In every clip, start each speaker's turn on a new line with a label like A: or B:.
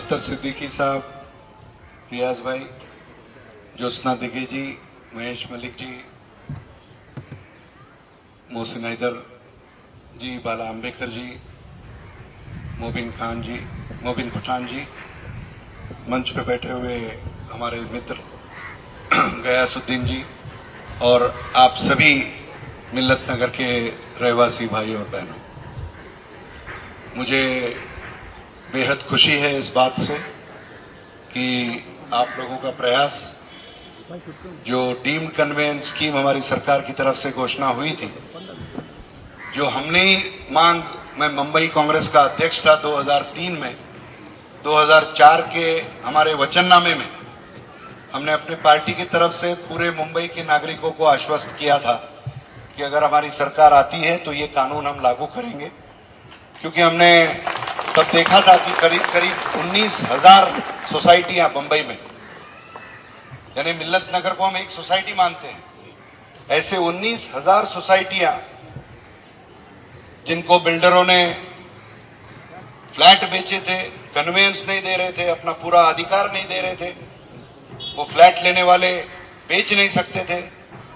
A: अख्तर सिद्दीकी साहब, रियाज भाई, ज्योत्सना दिगे जी, महेश मलिक जी, मोहसिन हैदर जी, बाला अंबेकर जी, मोबिन पठान जी, मंच पे बैठे हुए हमारे मित्र गयासुद्दीन जी और आप सभी मिल्लत नगर के रहवासी भाई और बहनों, मुझे बेहद खुशी है इस बात से कि आप लोगों का प्रयास, जो डीम्ड कन्वेंस स्कीम हमारी सरकार की तरफ से घोषणा हुई थी, जो हमने मांग, मैं मुंबई कांग्रेस का अध्यक्ष था 2003 में, 2004 के हमारे वचननामे में हमने अपने पार्टी की तरफ से पूरे मुंबई के नागरिकों को आश्वस्त किया था कि अगर हमारी सरकार आती है तो ये कानून हम लागू करेंगे, क्योंकि हमने तब देखा था कि करीब करीब 19,000 सोसाइटियां मुंबई में, यानी मिल्लत नगर को हम एक सोसाइटी मानते हैं, ऐसे 19,000 सोसाइटियां जिनको बिल्डरों ने फ्लैट बेचे थे, कन्वेंस नहीं दे रहे थे, अपना पूरा अधिकार नहीं दे रहे थे, वो फ्लैट लेने वाले बेच नहीं सकते थे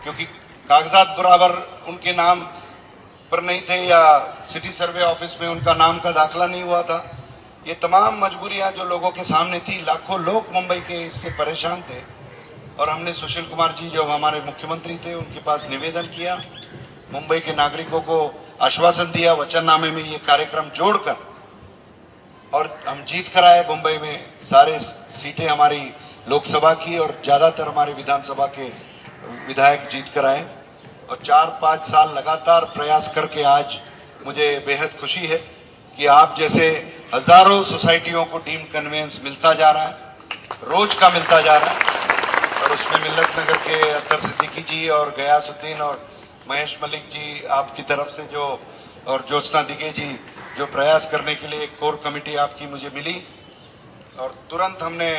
A: क्योंकि कागजात बराबर उनके नाम पर नहीं थे या सिटी सर्वे ऑफिस में उनका नाम का दाखला नहीं हुआ था। ये तमाम मजबूरियां जो लोगों के सामने थी, लाखों लोग मुंबई के इससे परेशान थे और हमने सुशील कुमार जी जो हमारे मुख्यमंत्री थे उनके पास निवेदन किया, मुंबई के नागरिकों को आश्वासन दिया, वचननामे में ये कार्यक्रम जोड़कर, और हम जीत कर आए। मुंबई में सारे सीटें हमारी लोकसभा की और ज्यादातर हमारे विधानसभा के विधायक जीत कर आए और 4-5 साल लगातार प्रयास करके आज मुझे बेहद खुशी है कि आप जैसे हजारों सोसाइटियों को डीम्ड कन्वेंस मिलता जा रहा है, रोज का मिलता जा रहा है, और उसमें मिल्लत नगर के अख्तर सिद्दीकी जी और गयासुद्दीन और महेश मलिक जी आपकी तरफ से जो, और ज्योत्सना दिगे जी जो प्रयास करने के लिए एक कोर कमेटी आपकी मुझे मिली, और तुरंत हमने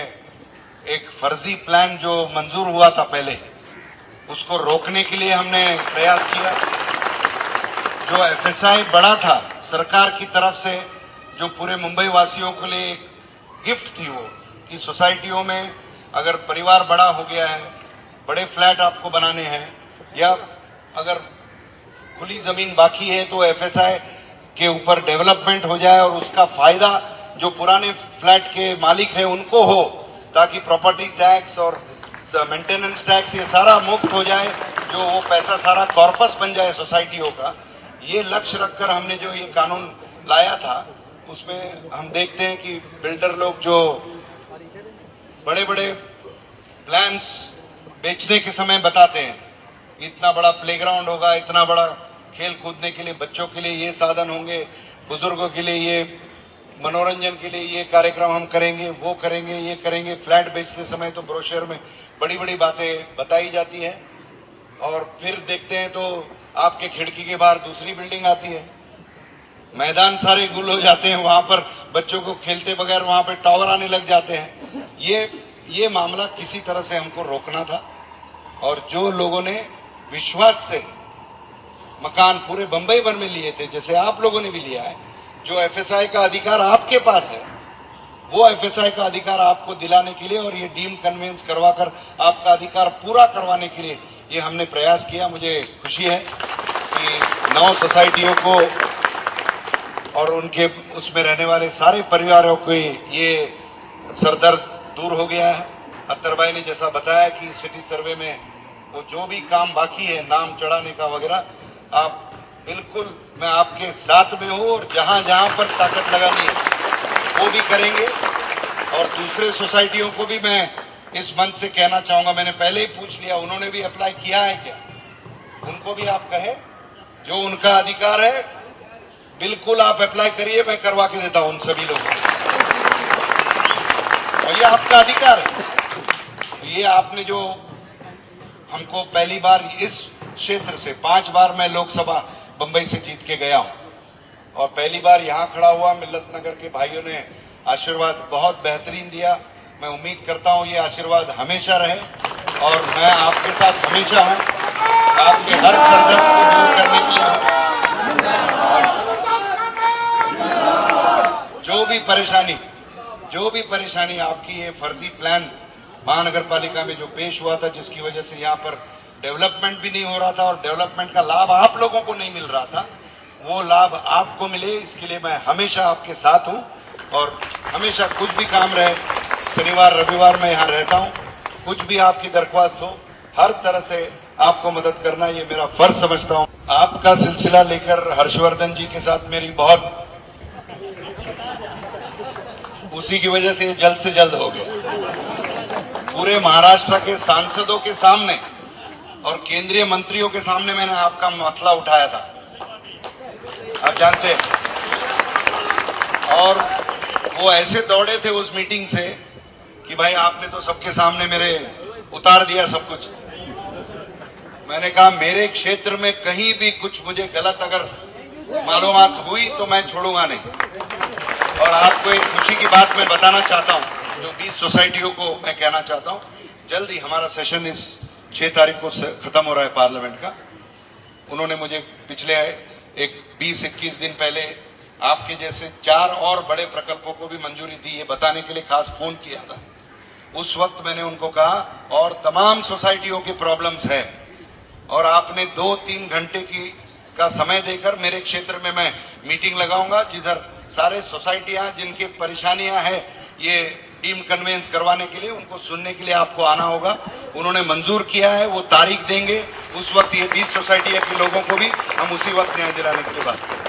A: एक फर्जी प्लान जो मंजूर हुआ था पहले, उसको रोकने के लिए हमने प्रयास किया। जो एफएसआई बड़ा था सरकार की तरफ से, जो पूरे मुंबई वासियों के लिए एक गिफ्ट थी, वो कि सोसाइटियों में अगर परिवार बड़ा हो गया है, बड़े फ्लैट आपको बनाने हैं, या अगर खुली जमीन बाकी है तो एफएसआई के ऊपर डेवलपमेंट हो जाए और उसका फायदा जो पुराने फ्लैट के मालिक है उनको हो, ताकि प्रॉपर्टी टैक्स और मेंटेनेंस टैक्स ये सारा मुफ्त हो जाए, जो वो पैसा सारा कॉर्पस बन जाए सोसाइटियों का। ये लक्ष्य रखकर हमने जो ये कानून लाया था, उसमें हम देखते हैं कि बिल्डर लोग जो बड़े बड़े प्लान्स बेचने के समय बताते हैं, इतना बड़ा प्लेग्राउंड होगा, इतना बड़ा खेल कूदने के लिए बच्चों के लिए ये साधन होंगे, बुजुर्गों के लिए ये, मनोरंजन के लिए ये कार्यक्रम हम करेंगे, वो करेंगे, ये करेंगे। फ्लैट बेचते समय तो ब्रोशर में बड़ी बड़ी बातें बताई जाती है और फिर देखते हैं तो आपके खिड़की के बाहर दूसरी बिल्डिंग आती है, मैदान सारे गुल हो जाते हैं, वहां पर बच्चों को खेलते बगैर वहां पर टावर आने लग जाते हैं। ये मामला किसी तरह से हमको रोकना था, और जो लोगों ने विश्वास से मकान पूरे बंबई भर में लिए थे, जैसे आप लोगों ने भी लिया है, जो एफएसआई का अधिकार आपके पास है, वो एफएसआई का अधिकार आपको दिलाने के लिए और ये डीम्ड कन्वेंस करवाकर आपका अधिकार पूरा करवाने के लिए ये हमने प्रयास किया। मुझे खुशी है कि 9 सोसाइटियों को और उनके उसमें रहने वाले सारे परिवारों को ये सरदर्द दूर हो गया है। अख्तर भाई ने जैसा बताया कि सिटी सर्वे में वो जो भी काम बाकी है, नाम चढ़ाने का वगैरह, आप बिल्कुल, मैं आपके साथ में हूँ और जहां जहां पर ताकत लगानी है वो भी करेंगे। और दूसरे सोसाइटियों को भी मैं इस मंच से कहना चाहूंगा, मैंने पहले ही पूछ लिया, उन्होंने भी अप्लाई किया है क्या, उनको भी आप कहे, जो उनका अधिकार है बिल्कुल आप अप्लाई करिए, मैं करवा के देता हूं उन सभी लोगों को, और ये आपका अधिकार है। ये आपने जो हमको पहली बार इस क्षेत्र से, 5 बार मैं लोकसभा बंबई से जीत के गया हूं और पहली बार यहां खड़ा हुआ, मिल्लत नगर के भाइयों ने आशीर्वाद बहुत बेहतरीन दिया। मैं उम्मीद करता हूं ये आशीर्वाद हमेशा रहे और मैं आपके साथ हमेशा हूं, आपके हर सरदर्द को दूर करने के लिए हूं। और जो भी परेशानी जो भी परेशानी आपकी ये फर्जी प्लान महानगर पालिका में जो पेश हुआ था, जिसकी वजह से यहाँ पर डेवलपमेंट भी नहीं हो रहा था और डेवलपमेंट का लाभ आप लोगों को नहीं मिल रहा था, वो लाभ आपको मिले, इसके लिए मैं हमेशा आपके साथ हूँ। और हमेशा कुछ भी काम रहे, शनिवार रविवार मैं यहाँ रहता हूँ, कुछ भी आपकी दरख्वास्त हो, हर तरह से आपको मदद करना ये मेरा फर्ज समझता हूँ। आपका सिलसिला लेकर हर्षवर्धन जी के साथ मेरी बहुत, उसी की वजह से ये जल्द से जल्द हो गया। पूरे महाराष्ट्र के सांसदों के सामने और केंद्रीय मंत्रियों के सामने मैंने आपका मसला उठाया था, आप जानते हैं। और वो ऐसे दौड़े थे उस मीटिंग से कि भाई आपने तो सबके सामने मेरे उतार दिया सब कुछ। मैंने कहा मेरे क्षेत्र में कहीं भी कुछ मुझे गलत अगर मालूमात हुई तो मैं छोड़ूंगा नहीं। और आपको एक खुशी की बात मैं बताना चाहता हूं, जो 20 सोसाइटियों को मैं कहना चाहता हूं, जल्दी हमारा सेशन इस 6 तारीख को खत्म हो रहा है पार्लियामेंट का। उन्होंने मुझे पिछले एक 20-21 दिन पहले आपके जैसे 4 और बड़े प्रकल्पों को भी मंजूरी दी है बताने के लिए खास फोन किया था। उस वक्त मैंने उनको कहा और तमाम सोसाइटियों की प्रॉब्लम्स है और आपने 2-3 घंटे का समय देकर मेरे क्षेत्र में मैं मीटिंग लगाऊंगा, जिधर सारे सोसाइटियां जिनकी परेशानियां हैं ये डीम कन्वेंस करवाने के लिए, उनको सुनने के लिए आपको आना होगा। उन्होंने मंजूर किया है, वो तारीख देंगे, उस वक्त ये 20 सोसाइटियां के लोगों को भी हम उसी वक्त न्याय दिलाने के लिए बात करेंगे।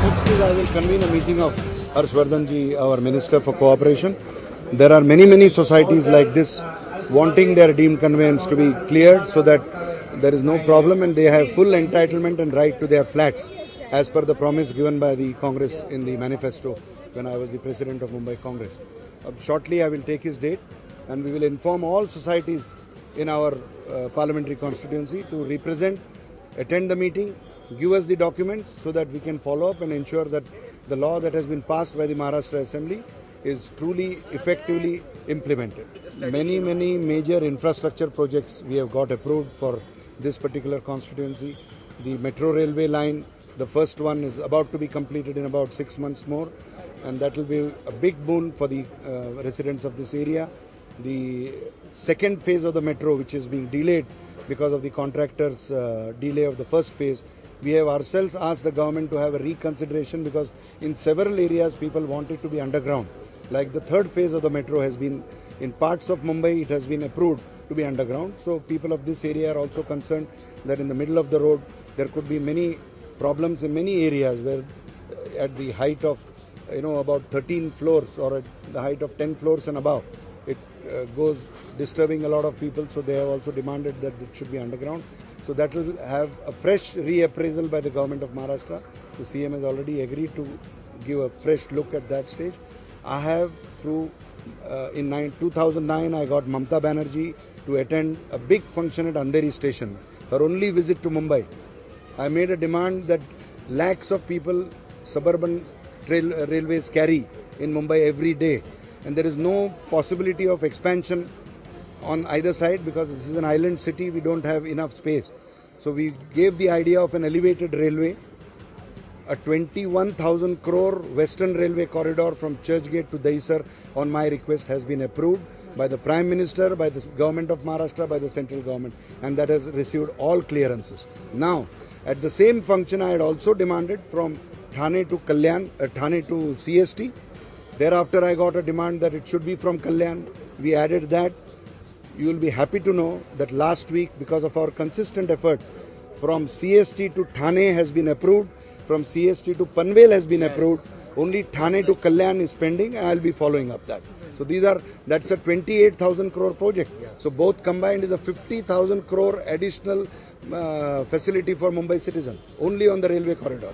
B: Next is I will convene a meeting of Harshvardhan ji, our Minister for Cooperation. There are many societies like this wanting their deemed conveyance to be cleared so that there is no problem and they have full entitlement and right to their flats as per the promise given by the Congress in the manifesto when I was the President of Mumbai Congress. Shortly I will take his date and we will inform all societies in our parliamentary constituency to represent, attend the meeting, give us the documents so that we can follow up and ensure that the law that has been passed by the Maharashtra Assembly is truly effectively implemented. Many major infrastructure projects we have got approved for this particular constituency. The metro railway line, the first one is about to be completed in about 6 months more, and that will be a big boon for the residents of this area. The second phase of the metro, which is being delayed because of the contractor's delay of the first phase, we have ourselves asked the government to have a reconsideration because in several areas people want it to be underground. Like the third phase of the metro has been, in parts of Mumbai it has been approved to be underground. So people of this area are also concerned that in the middle of the road there could be many problems in many areas where at the height of about 13 floors or at the height of 10 floors and above, it goes disturbing a lot of people. So they have also demanded that it should be underground. So that will have a fresh reappraisal by the government of Maharashtra. The CM has already agreed to give a fresh look at that stage. I have in 2009 I got Mamata Banerjee to attend a big function at Andheri station, her only visit to Mumbai. I made a demand that lakhs of people suburban railways carry in Mumbai every day, and there is no possibility of expansion on either side because this is an island city, we don't have enough space. So we gave the idea of an elevated railway. A 21,000 crore Western Railway corridor from Churchgate to Dahisar on my request has been approved by the Prime Minister, by the government of Maharashtra, by the central government, and that has received all clearances. Now, at the same function I had also demanded from Thane to Kalyan, Thane to CST. Thereafter I got a demand that it should be from Kalyan. We added that. You will be happy to know that last week, because of our consistent efforts, from CST to Thane has been approved, from CST to Panvel has been approved, only Thane to Kalyan is pending, and I will be following up that. So that's a 28,000 crore project. So both combined is a 50,000 crore additional facility for Mumbai citizens, only on the railway corridor.